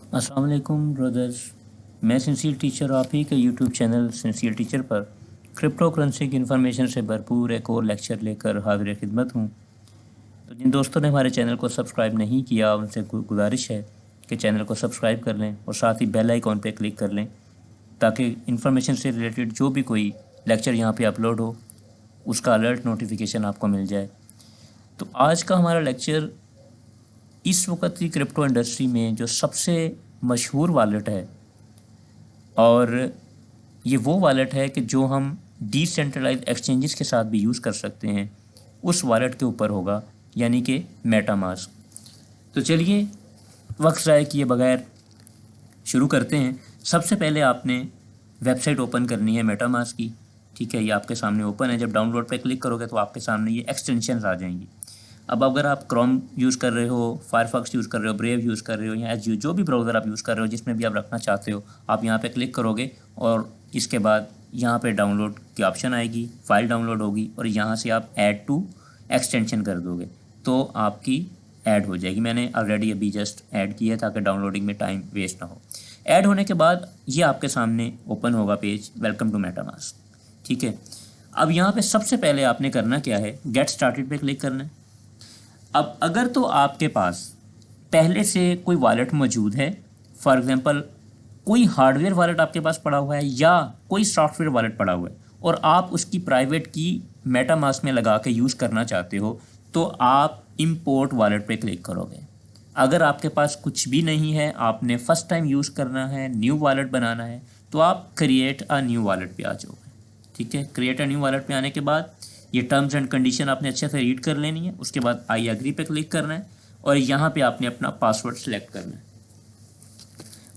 अस्सलाम वालेकुम ब्रदर्स। मैं सिंसियर टीचर आप ही के यूट्यूब चैनल सिंसियर टीचर पर क्रिप्टो करेंसी की इन्फॉर्मेशन से भरपूर एक और लेक्चर लेकर हाजिर खिदमत हूँ। तो जिन दोस्तों ने हमारे चैनल को सब्सक्राइब नहीं किया उनसे गुजारिश है कि चैनल को सब्सक्राइब कर लें और साथ ही बेल आइकॉन पर क्लिक कर लें ताकि इन्फॉर्मेशन से रिलेटेड जो भी कोई लेक्चर यहाँ पे अपलोड हो उसका अलर्ट नोटिफिकेशन आपको मिल जाए। तो आज का हमारा लेक्चर इस वक्त की क्रिप्टो इंडस्ट्री में जो सबसे मशहूर वॉलेट है, और ये वो वॉलेट है कि जो हम डिसेंट्रलाइज एक्सचेंजेस के साथ भी यूज़ कर सकते हैं, उस वॉलेट के ऊपर होगा, यानी कि मेटामास्क। तो चलिए वक्त ज़ाय किए बगैर शुरू करते हैं। सबसे पहले आपने वेबसाइट ओपन करनी है मेटामास्क की। ठीक है, ये आपके सामने ओपन है। जब डाउनलोड पे क्लिक करोगे तो आपके सामने ये एक्सटेंशंस आ जाएंगी। अब अगर आप क्रोम यूज़ कर रहे हो, फायरफॉक्स यूज़ कर रहे हो, ब्रेव यूज़ कर रहे हो या एज जो भी ब्राउज़र आप यूज़ कर रहे हो, जिसमें भी आप रखना चाहते हो, आप यहाँ पे क्लिक करोगे और इसके बाद यहाँ पे डाउनलोड की ऑप्शन आएगी, फ़ाइल डाउनलोड होगी और यहाँ से आप ऐड टू एक्सटेंशन कर दोगे तो आपकी ऐड हो जाएगी। मैंने ऑलरेडी अभी जस्ट ऐड किया ताकि डाउनलोडिंग में टाइम वेस्ट ना हो। ऐड होने के बाद ये आपके सामने ओपन होगा पेज, वेलकम टू मेटामास्क। ठीक है, अब यहाँ पे सबसे पहले आपने करना क्या है, गेट स्टार्टेड पे क्लिक करना है। अब अगर तो आपके पास पहले से कोई वॉलेट मौजूद है, फॉर एग्जांपल कोई हार्डवेयर वॉलेट आपके पास पड़ा हुआ है या कोई सॉफ्टवेयर वॉलेट पड़ा हुआ है और आप उसकी प्राइवेट की मेटामास्क में लगा के यूज़ करना चाहते हो, तो आप इंपोर्ट वॉलेट पे क्लिक करोगे। अगर आपके पास कुछ भी नहीं है, आपने फ़र्स्ट टाइम यूज़ करना है, न्यू वॉलेट बनाना है, तो आप क्रिएट अ न्यू वॉलेट पे आ जाओगे। ठीक है, क्रिएट अ न्यू वॉलेट पे आने के बाद ये टर्म्स एंड कंडीशन आपने अच्छे से रीड कर लेनी है। उसके बाद आई एग्री पे क्लिक करना है और यहाँ पे आपने अपना पासवर्ड सेलेक्ट करना है।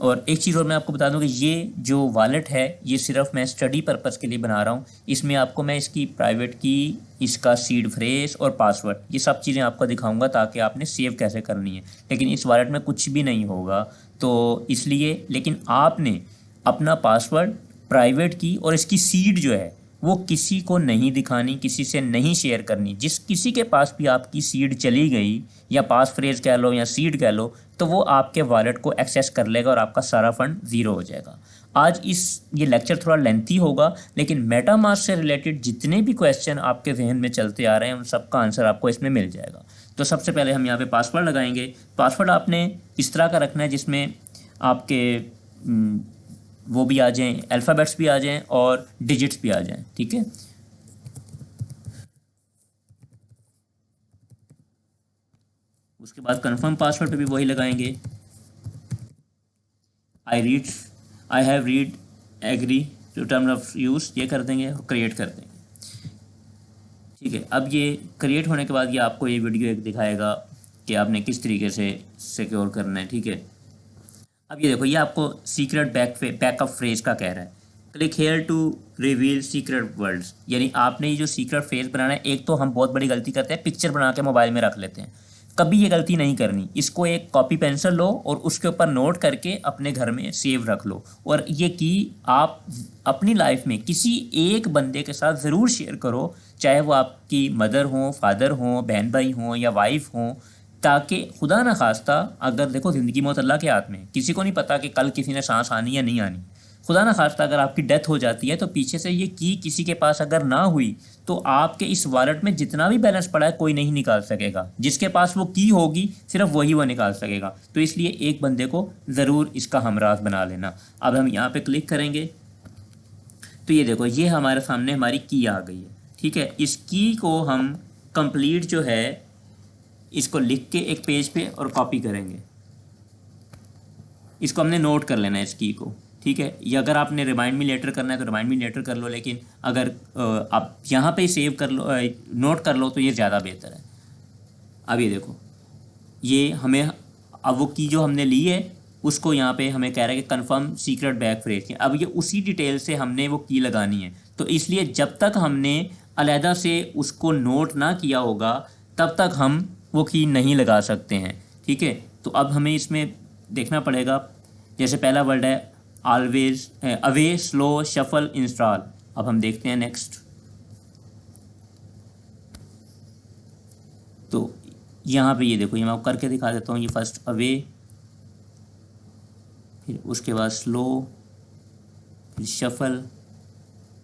और एक चीज़ और मैं आपको बता दूं कि ये जो वॉलेट है ये सिर्फ मैं स्टडी पर्पस के लिए बना रहा हूँ। इसमें आपको मैं इसकी प्राइवेट की, इसका सीड फ्रेज और पासवर्ड, ये सब चीज़ें आपको दिखाऊंगा ताकि आपने सेव कैसे करनी है। लेकिन इस वॉलेट में कुछ भी नहीं होगा तो इसलिए, लेकिन आपने अपना पासवर्ड, प्राइवेट की और इसकी सीड जो है वो किसी को नहीं दिखानी, किसी से नहीं शेयर करनी। जिस किसी के पास भी आपकी सीड चली गई या पास फ्रेज कह लो या सीड कह लो, तो वो आपके वॉलेट को एक्सेस कर लेगा और आपका सारा फंड ज़ीरो हो जाएगा। आज ये लेक्चर थोड़ा लेंथी होगा, लेकिन मेटामास्क से रिलेटेड जितने भी क्वेश्चन आपके जहन में चलते आ रहे हैं उन सबका आंसर आपको इसमें मिल जाएगा। तो सबसे पहले हम यहाँ पे पासवर्ड लगाएंगे। पासवर्ड आपने इस तरह का रखना है जिसमें आपके वो भी आ जाएं, अल्फ़ाबेट्स भी आ जाएं और डिजिट्स भी आ जाएं। ठीक है, उसके बाद कंफर्म पासवर्ड पे भी वही लगाएंगे, I have read, agree to term of use, ये कर देंगे और क्रिएट कर देंगे। ठीक है, अब ये क्रिएट होने के बाद ये आपको ये वीडियो एक दिखाएगा कि आपने किस तरीके से सिक्योर करना है। ठीक है, अब ये देखो, ये आपको सीक्रेट बैकअप फ्रेज का कह रहा है, click here to reveal secret words. यानी आपने ये जो सीक्रेट फ्रेज बनाना है, एक तो हम बहुत बड़ी गलती करते हैं, पिक्चर बना के मोबाइल में रख लेते हैं। कभी ये गलती नहीं करनी। इसको एक कॉपी पेंसिल लो और उसके ऊपर नोट करके अपने घर में सेव रख लो, और ये की आप अपनी लाइफ में किसी एक बंदे के साथ ज़रूर शेयर करो, चाहे वो आपकी मदर हो, फादर हो, बहन भाई हो या वाइफ हो, ताकि खुदा ना खास्ता, अगर देखो ज़िंदगी मौत अल्लाह के हाथ में, किसी को नहीं पता कि कल किसी ने सांस आनी या नहीं आनी। खुदा ना खास्ता अगर आपकी डेथ हो जाती है तो पीछे से ये की किसी के पास अगर ना हुई तो आपके इस वॉलेट में जितना भी बैलेंस पड़ा है कोई नहीं निकाल सकेगा। जिसके पास वो की होगी सिर्फ वही वो निकाल सकेगा। तो इसलिए एक बंदे को ज़रूर इसका हमराज बना लेना। अब हम यहाँ पे क्लिक करेंगे तो ये देखो, ये हमारे सामने हमारी की आ गई है। ठीक है, इस की को हम कंप्लीट जो है इसको लिख के एक पेज पे और कॉपी करेंगे। इसको हमने नोट कर लेना है इस की को। ठीक है, ये अगर आपने रिमाइंड मी लेटर करना है तो रिमाइंड मी लेटर कर लो, लेकिन अगर आप यहाँ पे सेव कर लो, नोट कर लो तो ये ज़्यादा बेहतर है। अब ये देखो, ये हमें अब वो की जो हमने ली है उसको यहाँ पे हमें कह रहा है कि कंफर्म सीक्रेट बैक फ्रेज। अब ये उसी डिटेल से हमने वो की लगानी है, तो इसलिए जब तक हमने अलहदा से उसको नोट ना किया होगा तब तक हम वो की नहीं लगा सकते हैं। ठीक है, तो अब हमें इसमें देखना पड़ेगा। जैसे पहला वर्ड है always, away, slow, shuffle, install. अब हम देखते हैं नेक्स्ट। तो यहाँ पे ये देखो, ये मैं आपको करके दिखा देता हूँ। ये फर्स्ट अवे, फिर उसके बाद स्लो, फिर शफल,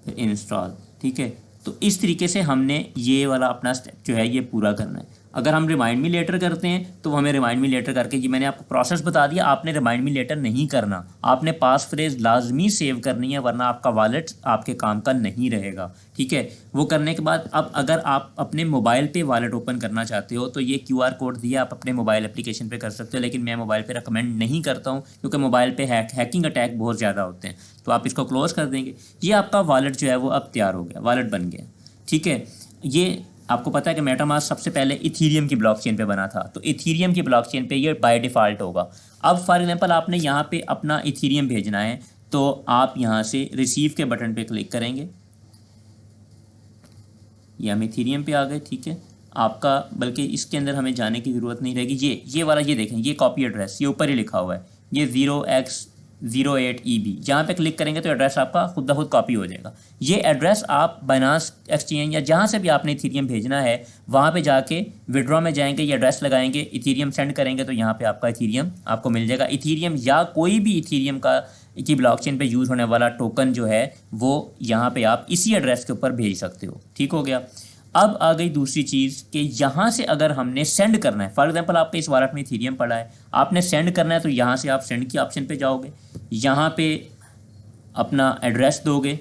फिर इंस्टॉल। ठीक है, तो इस तरीके से हमने ये वाला अपना स्टेप जो है ये पूरा करना है। अगर हम रिमाइंड मी लेटर करते हैं तो हमें रिमाइंड मी लेटर करके, ये मैंने आपको प्रोसेस बता दिया, आपने रिमाइंड मी लेटर नहीं करना, आपने पास फ्रेज लाजमी सेव करनी है, वरना आपका वॉलेट आपके काम का नहीं रहेगा। ठीक है, वो करने के बाद अब अगर आप अपने मोबाइल पे वॉलेट ओपन करना चाहते हो तो ये QR कोड दिया, आप अपने मोबाइल एप्लीकेशन पे कर सकते हो, लेकिन मैं मोबाइल पे रिकमेंड नहीं करता हूँ क्योंकि मोबाइल पे हैकिंग अटैक बहुत ज़्यादा होते हैं। तो आप इसको क्लोज कर देंगे। ये आपका वॉलेट जो है वो अब तैयार हो गया, वॉलेट बन गया। ठीक है, ये आपको पता है कि मेटामास्क सबसे पहले इथीरियम की ब्लॉकचेन पे बना था, तो इथीरियम की ब्लॉकचेन पे ये बाय डिफ़ॉल्ट होगा। अब फॉर एग्जांपल आपने यहाँ पे अपना इथीरियम भेजना है, तो आप यहाँ से रिसीव के बटन पे क्लिक करेंगे। ये हम इथीरियम पे आ गए। ठीक है, आपका बल्कि इसके अंदर हमें जाने की ज़रूरत नहीं रहेगी। ये वाला, ये देखें, ये कॉपी एड्रेस, ये ऊपर ही लिखा हुआ है, ये 0x08EB, यहाँ पे क्लिक करेंगे तो एड्रेस आपका खुद ब खुद कॉपी हो जाएगा। ये एड्रेस आप बाइनांस एक्सचेंज या जहाँ से भी आपने इथीरियम भेजना है वहाँ पे जाके विड्रॉ में जाएंगे, ये एड्रेस लगाएंगे, इथीरियम सेंड करेंगे तो यहाँ पे आपका इथीरियम आपको मिल जाएगा। इथीरियम या कोई भी इथीरियम की ब्लॉकचेन पे यूज़ होने वाला टोकन जो है वो यहाँ पे आप इसी एड्रेस के ऊपर भेज सकते हो। ठीक हो गया। अब आ गई दूसरी चीज़ कि यहाँ से अगर हमने सेंड करना है, फॉर एग्जांपल आपके इस वॉलेट में इथीरियम पड़ा है, आपने सेंड करना है, तो यहाँ से आप सेंड की ऑप्शन पे जाओगे, यहाँ पे अपना एड्रेस दोगे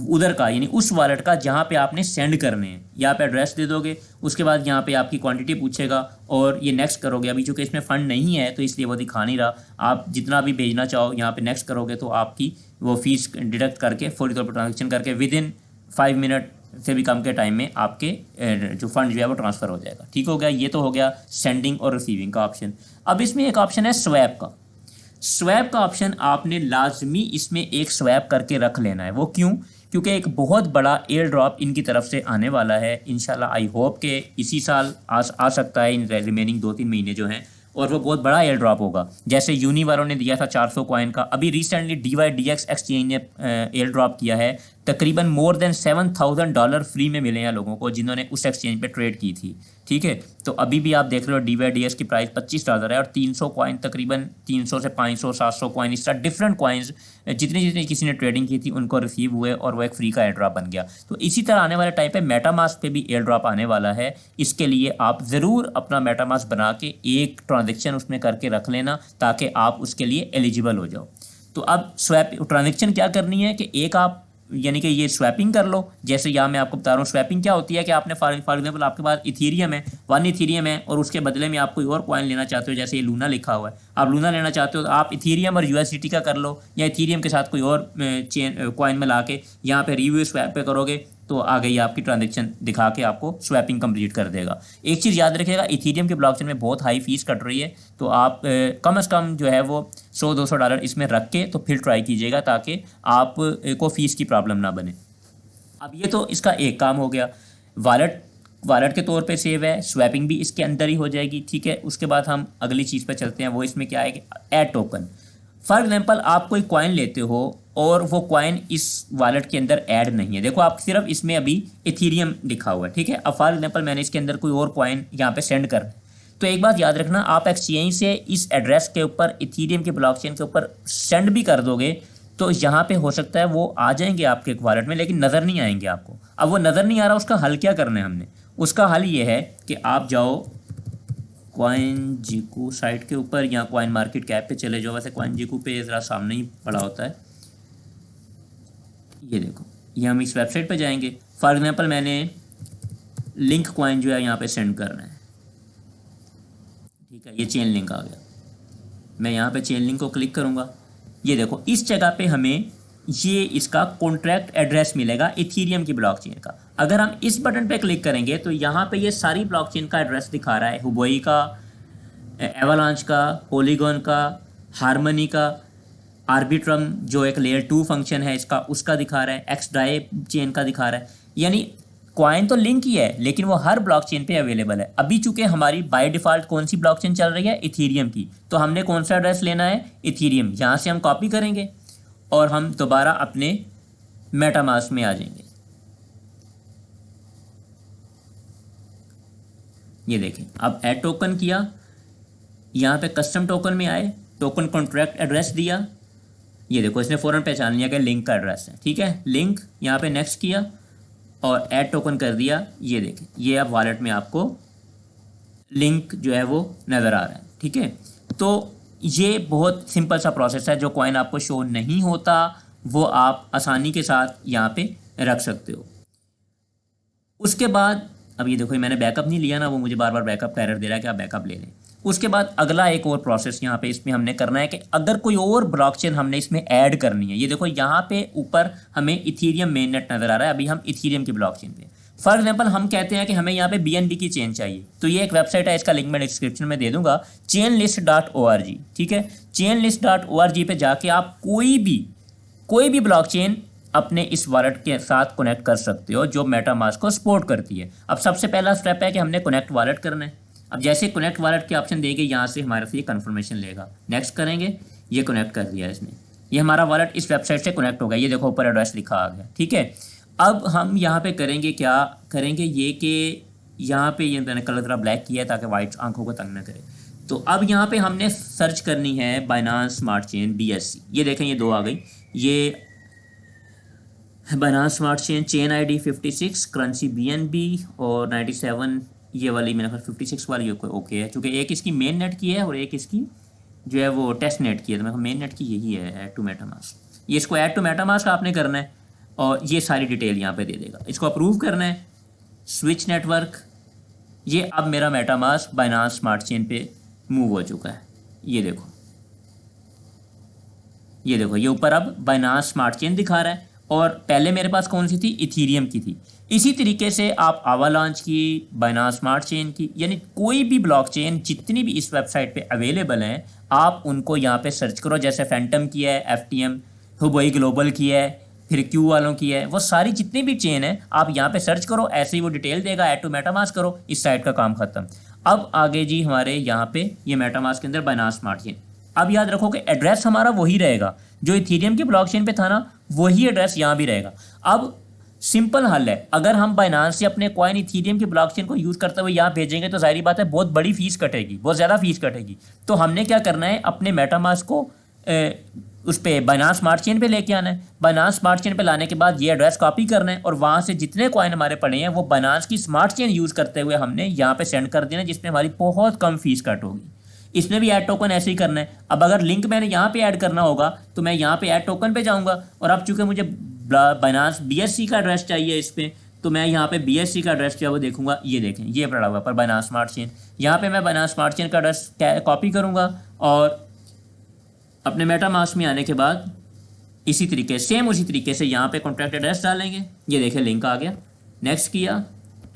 उधर का, यानी उस वॉलेट का जहाँ पे आपने सेंड करने हैं, यहाँ पे एड्रेस दे दोगे। उसके बाद यहाँ पे आपकी क्वांटिटी पूछेगा और ये नेक्स्ट करोगे। अभी चूँकि इसमें फ़ंड नहीं है तो इसलिए वो दिखा नहीं रहा। आप जितना भी भेजना चाहो यहाँ पे नेक्स्ट करोगे तो आपकी वो फीस डिडक्ट करके फौरी तौर पर ट्रांजेक्शन करके विदिन 5 मिनट से भी कम के टाइम में आपके जो फंड जो है वो ट्रांसफ़र हो जाएगा। ठीक हो गया, ये तो हो गया सेंडिंग और रिसीविंग का ऑप्शन। अब इसमें एक ऑप्शन है स्वैप का। स्वैप का ऑप्शन आपने लाजमी इसमें एक स्वैप करके रख लेना है। वो क्यों? क्योंकि एक बहुत बड़ा एयर ड्रॉप इनकी तरफ से आने वाला है इंशाल्लाह। आई होप के इसी साल आ सकता है, इन रिमेनिंग 2-3 महीने जो हैं, और वो बहुत बड़ा एयर ड्रॉप होगा। जैसे यूनी वालों ने दिया था 400 कॉइन का, अभी रिसेंटली DYDX एक्सचेंज ने एयर ड्रॉप किया है, तकरीबन मोर देन $7,000 फ्री में मिले हैं लोगों को जिन्होंने उस एक्सचेंज पे ट्रेड की थी। ठीक है, तो अभी भी आप देख रहे हो DYDX की प्राइस $25 है और 300 कॉइन, तकरीबन 300 से 500 700 कॉइन, इस तरह डिफरेंट कॉइन्स जितनी जितनी किसी ने ट्रेडिंग की थी उनको रिसीव हुए और वो एक फ्री का एयर ड्रॉप बन गया। तो इसी तरह आने वाले टाइम पे मेटामास्क पे भी एयर ड्रॉप आने वाला है। इसके लिए आप ज़रूर अपना मेटामास्क बना के एक ट्रांजेक्शन उसमें करके रख लेना ताकि आप उसके लिए एलिजिबल हो जाओ। तो अब स्वैप ट्रांजेक्शन क्या करनी है कि एक आप यानी कि ये स्वैपिंग कर लो। जैसे यहाँ मैं आपको बता रहा हूँ स्वैपिंग क्या होती है कि आपने फॉर एग्जांपल आपके पास इथीरियम है, 1 इथीरियम है, और उसके बदले में आप कोई और कॉइन लेना चाहते हो, जैसे ये लूना लिखा हुआ है, आप लूना लेना चाहते हो तो आप इथीरियम और USDT का कर लो, या इथीरियम के साथ कोई और चेन कॉइन में ला के यहाँ पे रिव्यू स्वैप पे करोगे तो आ गई आपकी ट्रांजेक्शन दिखा के आपको स्वैपिंग कंप्लीट कर देगा। एक चीज़ याद रखिएगा, इथीरियम की ब्लॉकचेन में बहुत हाई फीस कट रही है, तो आप कम से कम जो है वो $100-200 इसमें रख के तो फिर ट्राई कीजिएगा ताकि आप को फ़ीस की प्रॉब्लम ना बने। अब ये तो इसका एक काम हो गया, वॉलेट के तौर पे सेव है, स्वैपिंग भी इसके अंदर ही हो जाएगी। ठीक है, उसके बाद हम अगली चीज़ पे चलते हैं, वो इसमें क्या है कि ऐड टोकन। फॉर एग्जांपल आप कोई कॉइन लेते हो और वो कॉइन इस वॉलेट के अंदर ऐड नहीं है, देखो आप सिर्फ इसमें अभी इथीरियम लिखा हुआ है। ठीक है, अब फॉर एग्जांपल मैंने इसके अंदर कोई और कॉइन यहाँ पे सेंड कर, तो एक बात याद रखना, आप एक्सचेंज से इस एड्रेस के ऊपर इथीरियम के ब्लॉकचेन के ऊपर सेंड भी कर दोगे तो यहाँ पे हो सकता है वो आ जाएंगे आपके वॉलेट में, लेकिन नज़र नहीं आएंगे आपको। अब वो नज़र नहीं आ रहा, उसका हल क्या करना है हमने? उसका हल ये है कि आप जाओ CoinGecko साइट के ऊपर या कॉइन मार्केट कैप पे चले जाओ। वैसे CoinGecko पे ज़रा सामने ही पड़ा होता है, ये देखो, ये हम इस वेबसाइट पे जाएंगे। फॉर एग्जांपल मैंने लिंक कॉइन जो है यहाँ पे सेंड करना है। ठीक है, ये चेन लिंक आ गया, मैं यहाँ पे चेन लिंक को क्लिक करूँगा। ये देखो, इस जगह पे हमें ये इसका कॉन्ट्रैक्ट एड्रेस मिलेगा इथीरियम की ब्लॉकचेन का। अगर हम इस बटन पे क्लिक करेंगे तो यहाँ पे ये सारी ब्लॉकचेन का एड्रेस दिखा रहा है, हुबोई का, एवलांच का, पॉलीगॉन का, हार्मनी का, आर्बिट्रम जो एक लेयर 2 फंक्शन है इसका, उसका दिखा रहा है, एक्सडाई चेन का दिखा रहा है। यानी कॉइन तो लिंक ही है लेकिन वो हर ब्लॉकचेन पे अवेलेबल है। अभी चूंकि हमारी बाय डिफ़ॉल्ट कौन सी ब्लॉकचेन चल रही है? इथीरियम की, तो हमने कौन सा एड्रेस लेना है? इथीरियम। यहाँ से हम कॉपी करेंगे और हम दोबारा अपने मेटामास्क में आ जाएंगे। ये देखें, अब ऐड टोकन किया, यहाँ पे कस्टम टोकन में आए, टोकन कॉन्ट्रैक्ट एड्रेस दिया, ये देखो इसने फ़ौरन पहचान लिया कि लिंक का एड्रेस है, ठीक है। लिंक यहाँ पे नेक्स्ट किया और ऐड टोकन कर दिया, ये देखें ये अब वॉलेट में आपको लिंक जो है वो नज़र आ रहा है, ठीक है। तो ये बहुत सिंपल सा प्रोसेस है, जो कॉइन आपको शो नहीं होता वो आप आसानी के साथ यहाँ पे रख सकते हो। उसके बाद अब ये देखो मैंने बैकअप नहीं लिया ना, वो मुझे बार बार बैकअप का एरर दे रहा है कि आप बैकअप ले लें। उसके बाद अगला एक और प्रोसेस यहाँ पे इसमें हमने करना है कि अगर कोई और ब्लॉकचेन हमने इसमें ऐड करनी है, ये देखो यहाँ पे ऊपर हमें इथीरियम मेननेट नज़र आ रहा है, अभी हम इथीरियम की ब्लॉकचेन पे। फॉर एग्जांपल हम कहते हैं कि हमें यहाँ पे BNB की चेन चाहिए, तो ये एक वेबसाइट है, इसका लिंक मैं डिस्क्रिप्शन में दे दूंगा, chainlist.org, ठीक है। chainlist.org पे जाके आप कोई भी ब्लॉकचेन अपने इस वॉलेट के साथ कनेक्ट कर सकते हो जो मेटामास्क को सपोर्ट करती है। अब सबसे पहला स्टेप है कि हमने कनेक्ट वॉलेट करना है। अब जैसे कनेक्ट वॉलेट के ऑप्शन देंगे, यहाँ से हमारे से ये कन्फर्मेशन लेगा, नेक्स्ट करेंगे, ये कनेक्ट कर दिया इसने, ये हमारा वॉलेट इस वेबसाइट से कनेक्ट हो गया, ये देखो ऊपर एड्रेस लिखा आ गया, ठीक है। अब हम यहाँ पे करेंगे, क्या करेंगे ये कि यहाँ पे ये मैंने कलर थोड़ा ब्लैक किया है ताकि वाइट आंखों को तंग ना करे। तो अब यहाँ पे हमने सर्च करनी है बाइनांस स्मार्ट चेन BSC, ये देखें ये 2 आ गई, ये Binance smart chain ID 56, currency BNB और 97, ये वाली मेरे ख्याल 56 वाली ओके है, चूँकि एक इसकी मेन नेट की है और एक इसकी जो है वो टेस्ट नेट की है, तो मेरे मेन नेट की यही है ऐड टू मेटामास्क। ये इसको ऐड टू मेटामास्क आपने करना है और ये सारी डिटेल यहाँ पे दे देगा, इसको अप्रूव करना है, स्विच नेटवर्क। ये अब मेरा मेटामास्क बाइनांस स्मार्ट चेन पे मूव हो चुका है, ये देखो ये ऊपर अब बाइनांस स्मार्ट चेन दिखा रहा है, और पहले मेरे पास कौन सी थी, इथीरियम की थी। इसी तरीके से आप आवालांच की, बाइनांस स्मार्ट चेन की, यानी कोई भी ब्लॉकचेन जितनी भी इस वेबसाइट पे अवेलेबल हैं आप उनको यहाँ पे सर्च करो, जैसे फैंटम की है, FTM, हुबई ग्लोबल की है, फिर Q वालों की है, वो सारी जितनी भी चेन है आप यहाँ पे सर्च करो, ऐसे ही वो डिटेल देगा, ऐड टू मेटामास्क करो, इस साइट का काम खत्म। अब आगे जी हमारे यहाँ पे ये मेटामास्क के अंदर बाइनांस स्मार्ट चेन। अब याद रखो कि एड्रेस हमारा वही रहेगा जो इथीरियम की ब्लॉकचेन पे था ना, वही एड्रेस यहाँ भी रहेगा। अब सिंपल हल है, अगर हम बाइनांस से अपने कॉइन इथीरियम की ब्लॉकचेन को यूज़ करते हुए यहाँ भेजेंगे तो जाहिर बात है बहुत बड़ी फीस कटेगी, बहुत ज़्यादा फीस कटेगी। तो हमने क्या करना है, अपने मेटामास्क को उस पर बाइनांस स्मार्ट चेन पे लेके आना है। बाइनांस स्मार्ट चेन पे लाने के बाद ये एड्रेस कॉपी करना है और वहाँ से जितने कॉइन हमारे पड़े हैं वो बाइनांस की स्मार्ट चेन यूज़ करते हुए हमने यहाँ पे सेंड कर देना, जिसमें हमारी बहुत कम फीस कट होगी। इसमें भी ऐड टोकन ऐसे ही करना है। अब अगर लिंक मैंने यहाँ पे ऐड करना होगा तो मैं यहाँ पे ऐड टोकन पे जाऊँगा, और अब चूँकि मुझे बाइनांस BSC का एड्रेस चाहिए इस पर, तो मैं यहाँ पे BSC का एड्रेस जो है वो देखूंगा, ये देखें ये पड़ा हुआ पर बाइनांस स्मार्ट चेन। यहाँ पे मैं बाइनांस स्मार्ट चेन का एड्रेस कॉपी करूँगा और अपने मेटामास्क में आने के बाद इसी तरीके उसी तरीके से यहाँ पे कॉन्टैक्ट एड्रेस डालेंगे, ये देखें लिंक आ गया, नेक्स्ट किया,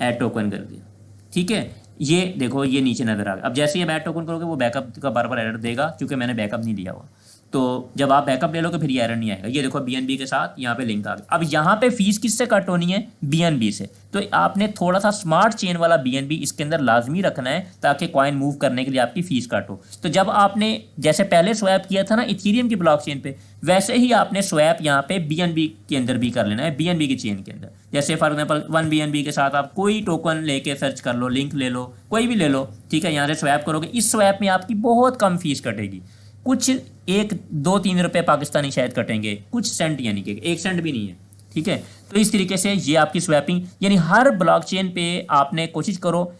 ऐड टोकन कर दिया, ठीक है। ये देखो ये नीचे नज़र आ गया। अब जैसे ये ऐड टोकन करोगे वो बैकअप का बार बार एरर देगा, क्योंकि मैंने बैकअप नहीं दिया हुआ, तो जब आप बैकअप ले लोगे फिर ये एरर नहीं आएगा। ये देखो BNB के साथ यहाँ पे लिंक आ गया। अब यहाँ पे फीस किससे कट होनी है, BNB से, तो आपने थोड़ा सा स्मार्ट चेन वाला BNB इसके अंदर लाजमी रखना है ताकि कॉइन मूव करने के लिए आपकी फीस कट हो। तो जब आपने जैसे पहले स्वैप किया था ना इथीरियम की ब्लॉकचेन पे, वैसे ही आपने स्वैप यहाँ पे BNB के अंदर भी कर लेना है, BNB की चेन के अंदर। जैसे फॉर एग्जाम्पल 1 BNB के साथ आप कोई टोकन लेके सर्च कर लो, लिंक ले लो, कोई भी ले लो, ठीक है, यहाँ से स्वैप करोगे, इस स्वैप में आपकी बहुत कम फीस कटेगी, कुछ 1-2-3 रुपए पाकिस्तानी शायद कटेंगे, कुछ सेंट, यानी कि 1 सेंट भी नहीं है, ठीक है। तो इस तरीके से ये आपकी स्वैपिंग, यानी हर ब्लॉकचेन पे आपने कोशिश करो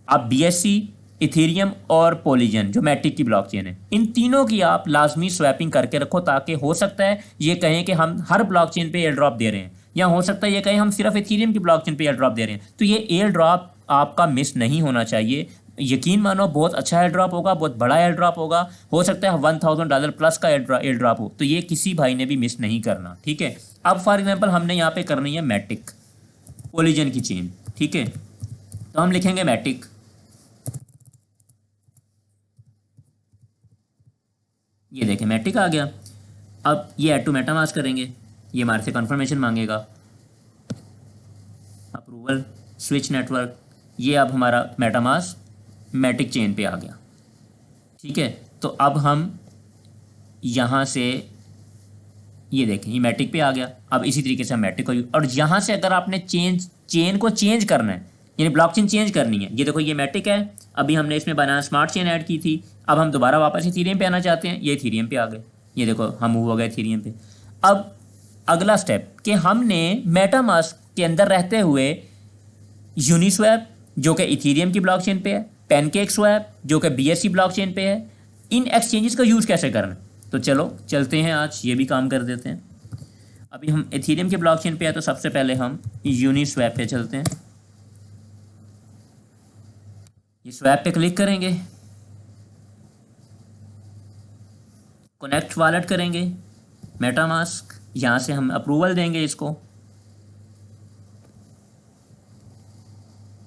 आप BSC, इथेरियम और पॉलीजन जो मैटिक की ब्लॉकचेन है, इन तीनों की आप लाजमी स्वैपिंग करके रखो, ताकि हो सकता है ये कहें कि हम हर ब्लॉकचेन पे एयर ड्रॉप दे रहे हैं, या हो सकता है ये कहें हम सिर्फ इथेरियम की ब्लॉकचेन पे एयर ड्रॉप दे रहे हैं। तो ये एयर ड्रॉप आपका मिस नहीं होना चाहिए, यकीन मानो बहुत अच्छा एयर ड्रॉप होगा, बहुत बड़ा एयर ड्रॉप होगा, हो सकता है $1000 प्लस का एयर ड्रॉप हो, तो ये किसी भाई ने भी मिस नहीं करना, ठीक है। अब फॉर एग्जांपल हमने यहाँ पे करनी है मैटिक पॉलीजन की चेन, ठीक है, तो हम लिखेंगे मैटिक, ये देखें मैटिक आ गया। अब ये ऐड टू मेटामास्क करेंगे, ये हमारे से कंफर्मेशन मांगेगा, अप्रूवल, स्विच नेटवर्क, ये अब हमारा मेटामास्क मैटिक चेन पे आ गया, ठीक है। तो अब हम यहाँ से ये देखें ये मैटिक पे आ गया। अब इसी तरीके से हम मैटिक को, और यहाँ से अगर आपने चेन को चेंज करना है, यानी ब्लॉकचेन चेंज करनी है, ये देखो ये मैटिक है, अभी हमने इसमें बाइनांस स्मार्ट चेन ऐड की थी, अब हम दोबारा वापस इथीरियम पे आना चाहते हैं, ये इथीरियम पे आ गए, ये देखो हम मूव हो गए इथीरियम पे। अब अगला स्टेप कि हमने मेटामास्क के अंदर रहते हुए यूनिस्वैप जो कि इथीरियम की ब्लॉकचेन पे है, पैनकेक स्वैप जो कि बीएससी ब्लॉकचेन पे है, इन एक्सचेंजेस का यूज़ कैसे करना है। तो चलो चलते हैं, आज ये भी काम कर देते हैं। अभी हम इथीरियम के ब्लॉकचेन पे है तो सबसे पहले हम यूनिस्वैप पे चलते हैं। ये स्वैप पे क्लिक करेंगे, कनेक्ट वॉलेट करेंगे, मेटामास्क, यहाँ से हम अप्रूवल देंगे इसको।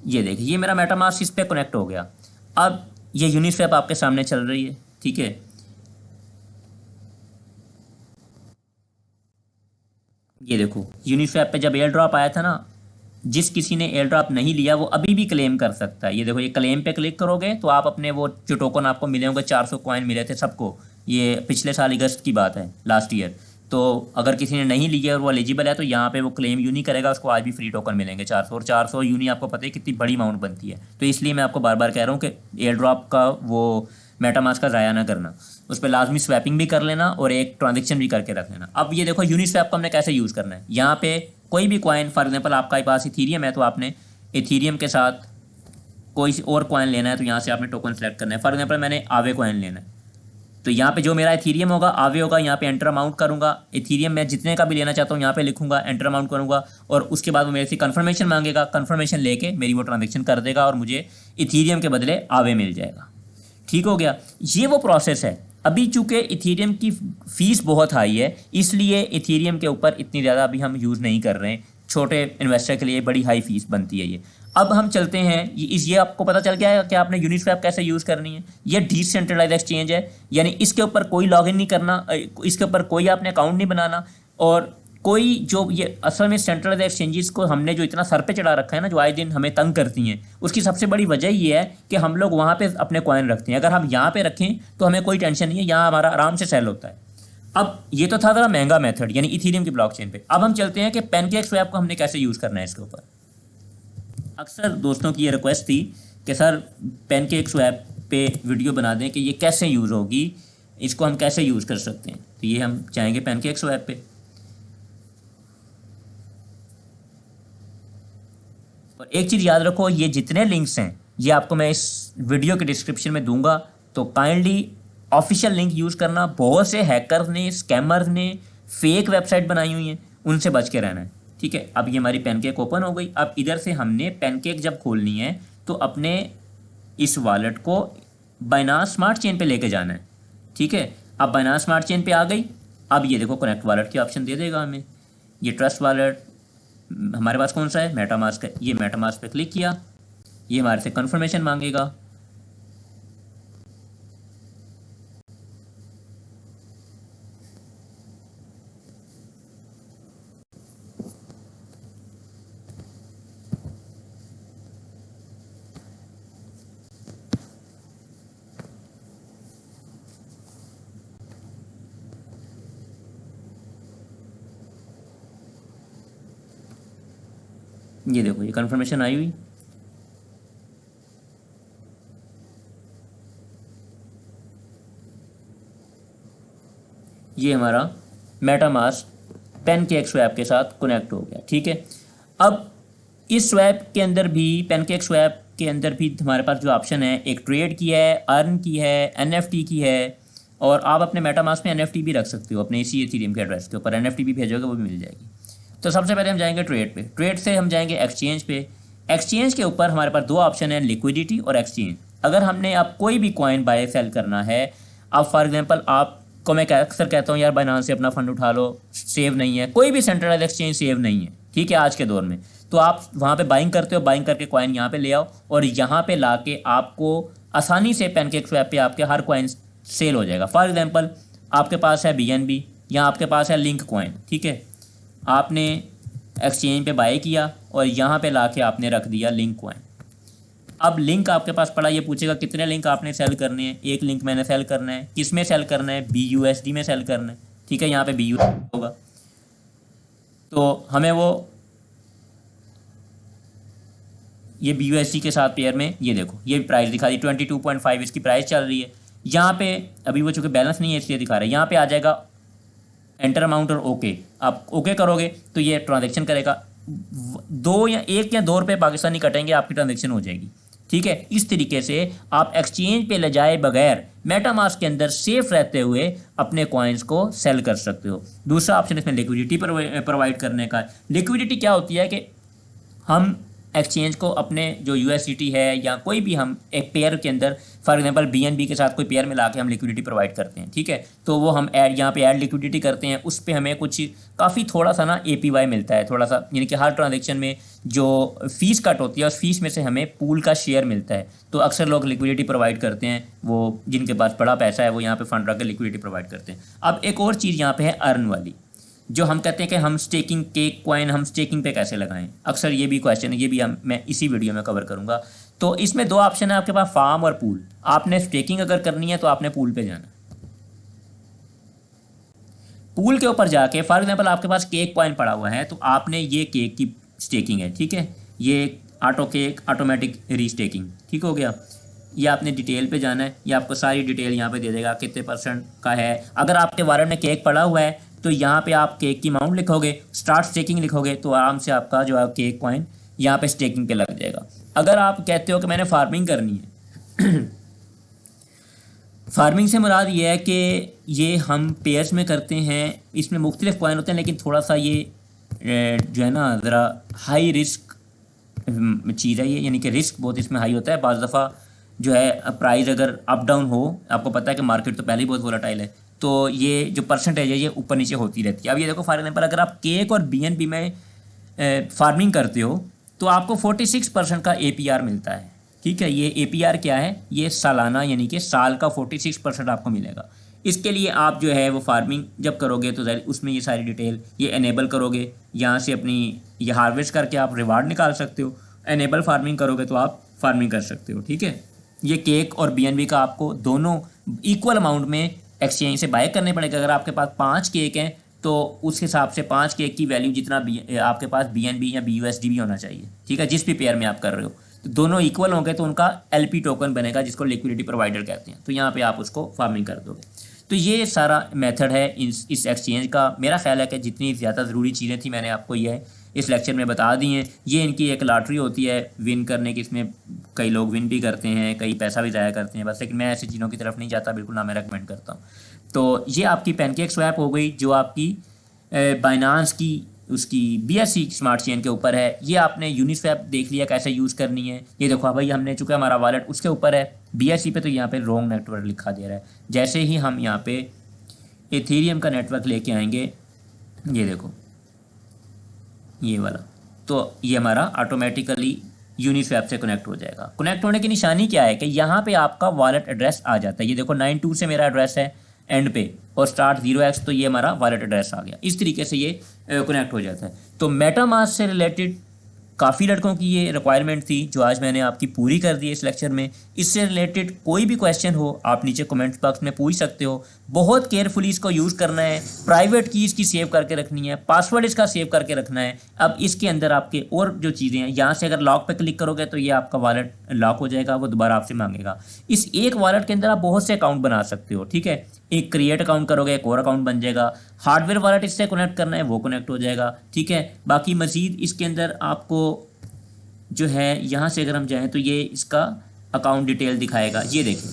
ये देखिए ये मेरा मेटामास्क इस पे कनेक्ट हो गया। अब ये यूनिस्वैप आपके सामने चल रही है, ठीक है। ये देखो यूनिस्वैप पे जब एयर ड्रॉप आया था ना, जिस किसी ने एयर ड्रॉप नहीं लिया वो अभी भी क्लेम कर सकता है। ये देखो ये क्लेम पे क्लिक करोगे तो आप अपने वो जो टोकन आपको मिले होंगे, 400 कॉइन मिले थे सबको, ये पिछले साल अगस्त की बात है, लास्ट ईयर। तो अगर किसी ने नहीं लिया और वो एलिजिबल है तो यहाँ पे वो क्लेम यूनी करेगा, उसको आज भी फ्री टोकन मिलेंगे 400, और 400 यूनी आपको पता है कितनी बड़ी अमाउंट बनती है। तो इसलिए मैं आपको बार बार कह रहा हूँ कि एयर ड्रॉप का वो मेटामास्क का ज़ाया ना करना, उस पर लाजमी स्वैपिंग भी कर लेना और एक ट्रांजेक्शन भी करके रख लेना। अब ये देखो यूनिस्वैप को हमने कैसे यूज़ करना है। यहाँ पे कोई भी कॉइन, फॉर एग्जांपल आपका पास इथीरियम है तो आपने इथीरियम के साथ कोई और कॉइन लेना है तो यहाँ से आपने टोकन सेलेक्ट करना है। फॉर एग्जांपल मैंने आवे कॉइन लेना है तो यहाँ पे जो मेरा इथीरियम होगा आवे होगा, यहाँ पे एंटर अमाउंट करूँगा, इथीरियम मैं जितने का भी लेना चाहता हूँ यहाँ पे लिखूंगा, एंटर अमाउंट करूँगा और उसके बाद वो मेरे से कन्फर्मेशन मांगेगा, कन्फर्मेशन लेके मेरी वो ट्रांजेक्शन कर देगा और मुझे इथीरियम के बदले आवे मिल जाएगा। ठीक हो गया, ये वो प्रोसेस है। अभी चूंकि इथीरियम की फ़ीस बहुत हाई है इसलिए इथीरियम के ऊपर इतनी ज़्यादा अभी हम यूज़ नहीं कर रहे हैं, छोटे इन्वेस्टर के लिए बड़ी हाई फीस बनती है ये। अब हम चलते हैं, ये आपको पता चल गया है कि आपने यूनिस्वैप कैसे यूज़ करनी है। ये डिसेंट्रलाइज एक्सचेंज है, यानी इसके ऊपर कोई लॉगिन नहीं करना, इसके ऊपर कोई आपने अकाउंट नहीं बनाना, और कोई जो ये असल में सेंट्रलाइज एक्सचेंजेस को हमने जो इतना सर पे चढ़ा रखा है ना, जो आए दिन हमें तंग करती हैं, उसकी सबसे बड़ी वजह ये है कि हम लोग वहाँ पे अपने कॉइन रखते हैं। अगर हम यहाँ पे रखें तो हमें कोई टेंशन नहीं है, यहाँ हमारा आराम से सेल होता है। अब ये तो था ज़रा महंगा मेथड यानी इथीरियम की ब्लॉकचेन पे। अब हम चलते हैं कि पैनकेक स्वैप को हमने कैसे यूज़ करना है इसके ऊपर। अक्सर दोस्तों की ये रिक्वेस्ट थी कि सर पैनकेक स्वैप पे वीडियो बना दें कि ये कैसे यूज़ होगी, इसको हम कैसे यूज़ कर सकते हैं। तो ये हम चाहेंगे पैनकेक स्वैप पे, और एक चीज़ याद रखो, ये जितने लिंक्स हैं ये आपको मैं इस वीडियो के डिस्क्रिप्शन में दूंगा, तो काइंडली ऑफिशियल लिंक यूज़ करना। बहुत से हैकर्स ने, स्कैमर्स ने फेक वेबसाइट बनाई हुई हैं, उनसे बच के रहना है, ठीक है। अब ये हमारी पैनकेक ओपन हो गई। अब इधर से हमने पैनकेक जब खोलनी है तो अपने इस वॉलेट को बाइनांस स्मार्ट चेन पे लेके जाना है, ठीक है। अब बाइनांस स्मार्ट चेन पे आ गई। अब ये देखो कनेक्ट वॉलेट की ऑप्शन दे देगा हमें। ये ट्रस्ट वॉलेट हमारे पास कौन सा है, मेटामास्क है। ये मेटामास्क पे क्लिक किया, ये हमारे से कन्फर्मेशन मांगेगा। ये देखो ये कन्फर्मेशन आई हुई। ये हमारा मेटामास्क पैनकेक स्वैप के साथ कनेक्ट हो गया, ठीक है। अब इस स्वैप के अंदर भी, पैनकेक स्वैप के अंदर भी हमारे पास जो ऑप्शन है, एक ट्रेड की है, अर्न की है, एनएफटी की है, और आप अपने मेटामास्क में एनएफटी भी रख सकते हो। अपने इसी इथीरियम के एड्रेस के ऊपर एनएफटी भी भेजोगे वो भी मिल जाएगी। तो सबसे पहले हम जाएंगे ट्रेड पे, ट्रेड से हम जाएंगे एक्सचेंज पे। एक्सचेंज के ऊपर हमारे पास दो ऑप्शन है, लिक्विडिटी और एक्सचेंज। अगर हमने अब कोई भी कॉइन बाय सेल करना है, अब फॉर एग्जांपल आपको मैं अक्सर कहता हूँ यार बाइनांस से अपना फंड उठा लो, सेव नहीं है, कोई भी सेंट्रलाइज एक्सचेंज सेव नहीं है, ठीक है, आज के दौर में। तो आप वहाँ पे बाइंग करते हो, बाइंग करके कॉइन यहाँ पे ले आओ और यहाँ पे ला के आपको आसानी से पैनकेक स्वैप पे आपके हर कॉइन सेल हो जाएगा। फॉर एग्जांपल आपके पास है बीएनबी या आपके पास है लिंक कॉइन, ठीक है, आपने एक्सचेंज पे बाय किया और यहाँ पे लाके आपने रख दिया लिंक कॉइन। अब लिंक आपके पास पड़ा, ये पूछेगा कितने लिंक आपने सेल करने हैं। एक लिंक मैंने सेल करना है, किस में सेल करना है, BUSD में सेल करना है, ठीक है, यहाँ पे BUSD होगा। तो हमें वो ये BUSD के साथ पेयर में, ये देखो ये प्राइस दिखा दी 22.5 इसकी प्राइस चल रही है। यहाँ पे अभी वो चूँकि बैलेंस नहीं है इसलिए दिखा रहा है, यहाँ पे आ जाएगा एंटर अमाउंट और ओके। आप ओके करोगे तो ये ट्रांजैक्शन करेगा, 1 या 2 रुपये पाकिस्तानी कटेंगे, आपकी ट्रांजैक्शन हो जाएगी। ठीक है, इस तरीके से आप एक्सचेंज पे ले जाए बगैर मेटामास्क के अंदर सेफ रहते हुए अपने कॉइन्स को सेल कर सकते हो। दूसरा ऑप्शन इसमें लिक्विडिटी प्रोवाइड करने का है। लिक्विडिटी क्या होती है कि हम एक्सचेंज को अपने जो यूएसडीटी है या कोई भी हम एक पेयर के अंदर फॉर एग्जांपल बीएनबी के साथ कोई पेयर मिला के हम लिक्विडिटी प्रोवाइड करते हैं। ठीक है, तो वो हम ऐड यहाँ पे ऐड लिक्विडिटी करते हैं, उस पर हमें कुछ काफ़ी थोड़ा सा ना एपीवाई मिलता है, थोड़ा सा, यानी कि हर ट्रांजेक्शन में जो फीस कट होती है उस फीस में से हमें पूल का शेयर मिलता है। तो अक्सर लोग लिक्विडिटी प्रोवाइड करते हैं, वो जिनके पास बड़ा पैसा है वो यहाँ पे फंड रख के लिक्विडिटी प्रोवाइड करते हैं। अब एक और चीज़ यहाँ पे है अर्न वाली, जो हम कहते हैं कि हम स्टेकिंग केक कॉइन हम स्टेकिंग पे कैसे लगाएं। अक्सर ये भी क्वेश्चन है, ये भी मैं इसी वीडियो में कवर करूंगा। तो इसमें 2 ऑप्शन है आपके पास, फार्म और पूल। आपने स्टेकिंग अगर करनी है तो आपने पूल पे जाना। पूल के ऊपर जाके फॉर एग्जांपल आपके पास केक कॉइन पड़ा हुआ है, तो आपने ये केक की स्टेकिंग है, ठीक है, ये ऑटो केक ऑटोमेटिक रीस्टेकिंग, ठीक हो गया। ये आपने डिटेल पे जाना है, ये आपको सारी डिटेल यहाँ पे दे देगा कितने % का है। अगर आपके वॉलेट में केक पड़ा हुआ है तो यहाँ पे आप केक की अमाउंट लिखोगे, स्टार्ट स्टेकिंग लिखोगे, तो आराम से आपका जो है केक कॉइन यहाँ पे स्टेकिंग पे लग जाएगा। अगर आप कहते हो कि मैंने फार्मिंग करनी है फार्मिंग से मुराद ये है कि ये हम पेयर्स में करते हैं, इसमें मुख्तलिफ कॉइन होते हैं, लेकिन थोड़ा सा ये जो है ना ज़रा हाई रिस्क चीज़ है ये, यानी कि रिस्क बहुत इसमें हाई होता है। बाज़ दफ़ा जो है प्राइस अगर अप डाउन हो, आपको पता है कि मार्केट तो पहले ही बहुत वोलेटाइल है, तो ये जो परसेंटेज है ये ऊपर नीचे होती रहती है। अब ये देखो फॉर एग्जांपल अगर आप केक और बीएनबी में फार्मिंग करते हो तो आपको 46% का एपीआर मिलता है। ठीक है, ये एपीआर क्या है, ये सालाना यानी कि साल का 46% आपको मिलेगा। इसके लिए आप जो है वो फार्मिंग जब करोगे तो उसमें ये सारी डिटेल ये एनेबल करोगे, यहाँ से अपनी ये हार्वेस्ट करके आप रिवार्ड निकाल सकते हो। एनेबल फार्मिंग करोगे तो आप फार्मिंग कर सकते हो। ठीक है, ये केक और बीएनबी का आपको दोनों इक्वल अमाउंट में एक्सचेंज से बाय करने पड़ेगा। अगर आपके पास 5 केक हैं तो उस हिसाब से 5 केक की वैल्यू जितना आपके पास बीएनबी या बीयूएसडी भी होना चाहिए। ठीक है, जिस भी पेयर में आप कर रहे हो, तो दोनों इक्वल होंगे तो उनका एलपी टोकन बनेगा, जिसको लिक्विडिटी प्रोवाइडर कहते हैं। तो यहाँ पे आप उसको फार्मिंग कर दोगे। तो ये सारा मेथड है इस एक्सचेंज का। मेरा ख्याल है कि जितनी ज़्यादा ज़रूरी चीज़ें थी मैंने आपको ये इस लेक्चर में बता दी हैं। ये इनकी एक लॉटरी होती है विन करने की, इसमें कई लोग विन भी करते हैं, कई पैसा भी ज़ाया करते हैं बस, लेकिन मैं ऐसी चीज़ों की तरफ नहीं जाता बिल्कुल, ना मैं रेकमेंड करता हूँ। तो ये आपकी पैनकेक स्वैप हो गई जो आपकी बाइनांस की उसकी BSC स्मार्ट चेन के ऊपर है। ये आपने यूनिस्वैप देख लिया कैसे यूज़ करनी है। ये देखो भाई हमने चूँकि हमारा वॉलेट उसके ऊपर है BSC पे, तो यहाँ पे रॉन्ग नेटवर्क लिखा दे रहा है। जैसे ही हम यहाँ पे एथेरियम का नेटवर्क लेके आएंगे, ये देखो ये वाला, तो ये हमारा ऑटोमेटिकली यूनिस्वैप से कनेक्ट हो जाएगा। कनेक्ट होने की निशानी क्या है कि यहाँ पे आपका वॉलेट एड्रेस आ जाता है। ये देखो 92 से मेरा एड्रेस है एंड पे, और स्टार्ट 0x, तो ये हमारा वॉलेट एड्रेस आ गया। इस तरीके से ये कनेक्ट हो जाता है। तो मेटामास्क से रिलेटेड काफ़ी लड़कों की ये रिक्वायरमेंट थी जो आज मैंने आपकी पूरी कर दी इस लेक्चर में। इससे रिलेटेड कोई भी क्वेश्चन हो आप नीचे कमेंट बॉक्स में पूछ सकते हो। बहुत केयरफुली इसको यूज़ करना है, प्राइवेट की इसकी सेव करके रखनी है, पासवर्ड इसका सेव करके रखना है। अब इसके अंदर आपके और जो चीज़ें हैं, यहाँ से अगर लॉक पे क्लिक करोगे तो ये आपका वॉलेट लॉक हो जाएगा, वो दोबारा आपसे मांगेगा। इस एक वॉलेट के अंदर आप बहुत से अकाउंट बना सकते हो। ठीक है, एक क्रिएट अकाउंट करोगे एक और अकाउंट बन जाएगा। हार्डवेयर वॉलेट इससे कनेक्ट करना है वो कनेक्ट हो जाएगा। ठीक है, बाकी मज़ीद इसके अंदर आपको जो है यहाँ से अगर हम जाएँ तो ये इसका अकाउंट डिटेल दिखाएगा। ये देखें,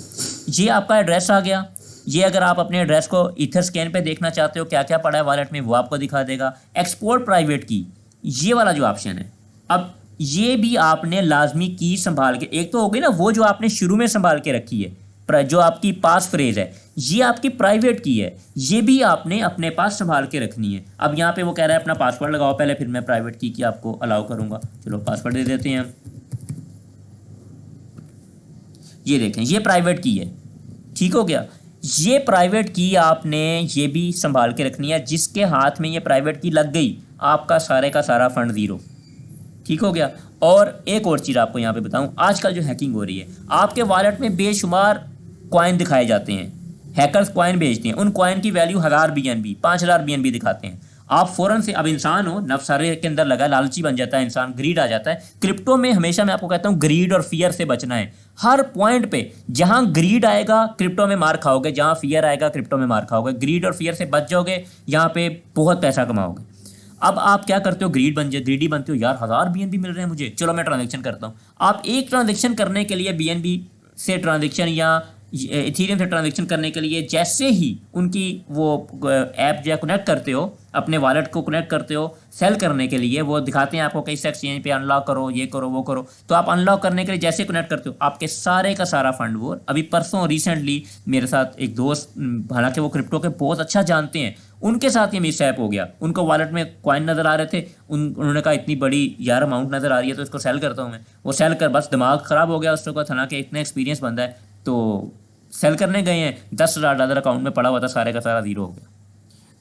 ये आपका एड्रेस आ गया। ये अगर आप अपने एड्रेस को ईथर स्कैन पे देखना चाहते हो क्या क्या पड़ा है वॉलेट में, वो आपको दिखा देगा। एक्सपोर्ट प्राइवेट की, ये वाला जो ऑप्शन है, अब ये भी आपने लाजमी की संभाल के, एक तो हो गई ना वो जो आपने शुरू में संभाल के रखी है, जो आपकी पास फ्रेज है, ये आपकी प्राइवेट की है, ये भी आपने अपने पास संभाल के रखनी है। अब यहाँ पे वो कह रहा है अपना पासवर्ड लगाओ पहले, फिर मैं प्राइवेट की आपको अलाउ करूँगा। चलो पासवर्ड दे देते हैं। ये देखें, ये प्राइवेट की है। ठीक हो गया, ये प्राइवेट की आपने ये भी संभाल के रखनी है। जिसके हाथ में ये प्राइवेट की लग गई, आपका सारे का सारा फंड ज़ीरो। ठीक हो गया। और एक और चीज़ आपको यहाँ पे बताऊँ, आजकल जो हैकिंग हो रही है, आपके वॉलेट में बेशुमार कॉइन दिखाए जाते हैं, हैकर्स कॉइन बेचते हैं, उन कॉइन की वैल्यू 1000 BNB 5000 BNB दिखाते हैं। आप फ़ौरन से, अब इंसान हो, नफ्सारे के अंदर लगा, लालची बन जाता है इंसान, ग्रीड आ जाता है। क्रिप्टो में हमेशा मैं आपको कहता हूँ ग्रीड और फियर से बचना है। हर पॉइंट पे जहाँ ग्रीड आएगा क्रिप्टो में मार खाओगे, जहाँ फियर आएगा क्रिप्टो में मार खाओगे। ग्रीड और फियर से बच जाओगे, यहाँ पे बहुत पैसा कमाओगे। अब आप क्या करते हो, ग्रीडी बनते हो, यार 1000 BNB मिल रहे हैं मुझे, चलो मैं ट्रांजेक्शन करता हूँ। आप एक ट्रांजेक्शन करने के लिए BNB से ट्रांजेक्शन या इथीरियम से ट्रांजेक्शन करने के लिए जैसे ही उनकी वो ऐप जो है कनेक्ट करते हो, अपने वॉलेट को कनेक्ट करते हो, सेल करने के लिए वो दिखाते हैं आपको, कई एक्सचेंज पे अनलॉक करो, ये करो, वो करो। तो आप अनलॉक करने के लिए जैसे कनेक्ट करते हो, आपके सारे का सारा फंड वो, अभी परसों रिसेंटली मेरे साथ एक दोस्त, हालांकि वो क्रिप्टो के बहुत अच्छा जानते हैं, उनके साथ ये मिसहैप हो गया। उनको वॉलेट में कॉइन नज़र आ रहे थे, उन्होंने कहा इतनी बड़ी यार अमाउंट नज़र आ रही है तो इसको सेल करता हूँ मैं। वो सेल कर बस दिमाग ख़राब हो गया उसको, हालांकि इतना एक्सपीरियंस बंदा है। तो सेल करने गए हैं, $10,000 अकाउंट में पड़ा हुआ था, सारे का सारा ज़ीरो हो गया।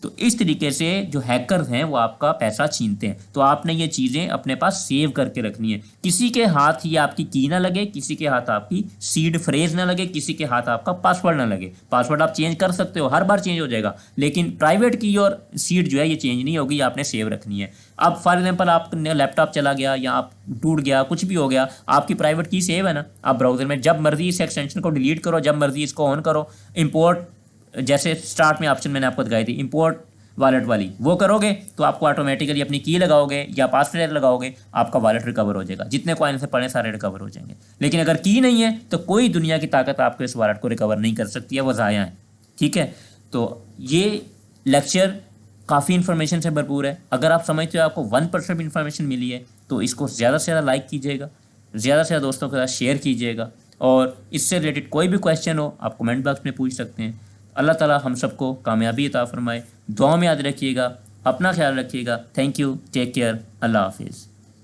तो इस तरीके से जो हैकर्स हैं वो आपका पैसा छीनते हैं। तो आपने ये चीज़ें अपने पास सेव करके रखनी है। किसी के हाथ ये आपकी की ना लगे, किसी के हाथ आपकी सीड फ्रेज ना लगे, किसी के हाथ आपका पासवर्ड ना लगे। पासवर्ड आप चेंज कर सकते हो, हर बार चेंज हो जाएगा, लेकिन प्राइवेट की और सीड जो है ये चेंज नहीं होगी, आपने सेव रखनी है। अब फॉर एग्जांपल आप लैपटॉप चला गया या आप टूट गया, कुछ भी हो गया, आपकी प्राइवेट की सेव है ना, आप ब्राउज़र में जब मर्जी इस एक्सटेंशन को डिलीट करो, जब मर्जी इसको ऑन करो। इंपोर्ट, जैसे स्टार्ट में ऑप्शन मैंने आपको दिखाई थी इंपोर्ट वॉलेट वाली, वो करोगे तो आपको ऑटोमेटिकली अपनी की लगाओगे या पासवर्ड लगाओगे, आपका वॉलेट रिकवर हो जाएगा। जितने कॉइन से पड़े सारे रिकवर हो जाएंगे। लेकिन अगर की नहीं है तो कोई दुनिया की ताकत आपको इस वॉलेट को रिकवर नहीं कर सकती है, वो ज़ाया है। ठीक है, तो ये लेक्चर काफ़ी इन्फॉर्मेशन से भरपूर है। अगर आप समझते हो आपको 1% इन्फॉर्मेशन मिली है तो इसको ज़्यादा से ज़्यादा लाइक कीजिएगा, ज़्यादा से ज़्यादा दोस्तों के साथ शेयर कीजिएगा, और इससे रिलेटेड कोई भी क्वेश्चन हो आप कमेंट बॉक्स में पूछ सकते हैं। अल्लाह ताला हम सबको कामयाबी अता फरमाए। दुआ में याद रखिएगा, अपना ख्याल रखिएगा। थैंक यू, टेक केयर, अल्लाह हाफिज़।